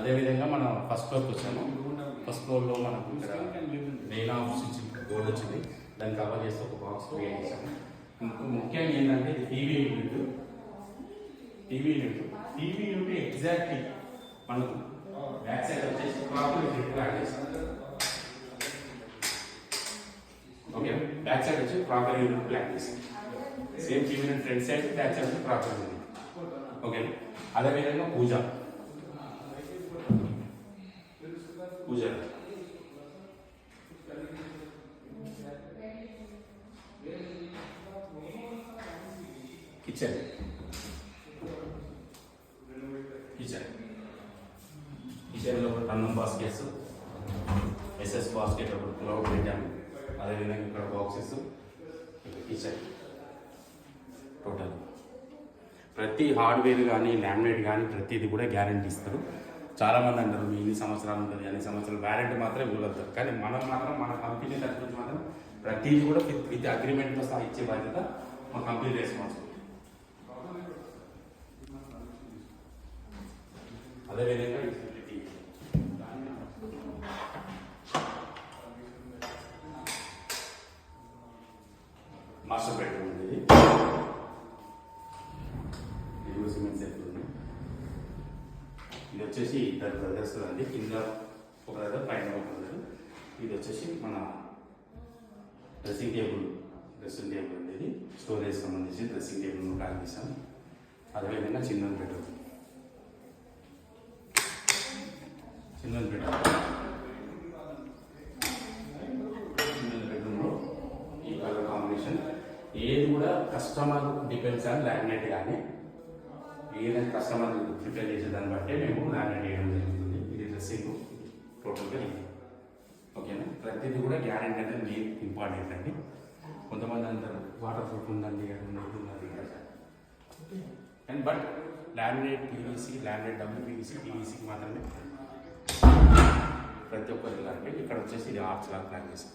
అదేవిధంగా మనం ఫస్ట్ ఫ్లోర్కి వచ్చాము. ఫస్ట్ ఫ్లోర్లో మనకు ఇక్కడ మెయిన్ ఆఫీస్ బోర్డు వచ్చింది, దాన్ని కవర్ చేస్తే ఒక బాక్స్ క్రియేట్ చేసాము. ఇంకో ముఖ్యంగా ఏంటంటే ఇది టీవీ యూనిట్ ఎగ్జాక్ట్లీ మనకు బ్యాక్ సైడ్ వచ్చేసి ప్రాపర్ ప్లాన్ చేస్తాం. ఓకే, బ్యాక్ సైడ్ వచ్చి ప్రాపర్ యూనిట్ ప్లాన్ చేస్తాం. Same TV unit front side, back side వచ్చి ప్రాపర్ యూనిట్. ఓకే, అదేవిధంగా పూజ కిచెన్ కిచెన్లో అన్నం బాస్కెట్స్, ఎస్ఎస్ బాస్కెట్ ఒకటి క్లౌడ్ పెట్టాము. అదేవిధంగా ఇక్కడ బాక్సెస్, కిచెన్ టోటల్ ప్రతి హార్డ్వేర్ కానీ లామినేట్ కానీ ప్రతిది కూడా గ్యారంటీ ఇస్తారు. చాలామంది అంటారు మీ ఇన్ని సంవత్సరాలు ఉంటుంది, అన్ని సంవత్సరాలు వ్యారంటీ మాత్రమే ఇవ్వగలుగుతారు. కానీ మనం మాత్రం మన కంపెనీ తరఫు నుంచి మాత్రం ప్రతిదీ కూడా విత్ అగ్రిమెంట్తో సహా ఇచ్చే బాధ్యత మా కంపెనీ రెస్పాన్సిబిలిటీ. అదేవిధంగా మాస్టర్ బెడ్రూమ్ ఉంది. ఇది సిమెంట్ సెట్ ఉంది. ఇది వచ్చేసి ఇద్దరు బ్రదర్స్ అండి, కింద ఒక బ్రదర్, పైన ఒక బ్రదర్. ఇది వచ్చేసి మన డ్రెస్సింగ్ టేబుల్ అనేది స్టోరేజ్ సంబంధించి డ్రెస్సింగ్ టేబుల్ ప్లాన్ చేసాం. అదేవిధంగా చిన్న బెడ్రూమ్ బెడ్రూమ్లో ఈ కలర్ కాంబినేషన్ ఏది కూడా కస్టమర్ డిపెండ్స్ ఆన్ లామినేట్. కానీ ఏదైనా కస్టమర్ ప్రిపేర్ చేసే దాన్ని బట్టే మేము లామినేట్ చేయడం జరుగుతుంది. ఇది డ్రెస్సింగ్ టోటల్గా. ఓకేనా, ప్రతిదీ కూడా గ్యారెంటీ అనేది మెయిన్ ఇంపార్టెంట్ అండి. కొంతమంది అంటారు వాటర్ ప్రూఫ్ ఉందండి, and but laminate PVC, laminate WPVC, PVCకి మాత్రమే ప్రతి ఒక్కరికి. ఇక్కడ వచ్చేసి ఇది ఆర్చ్ లాగా ప్లాన్ చేస్తాం.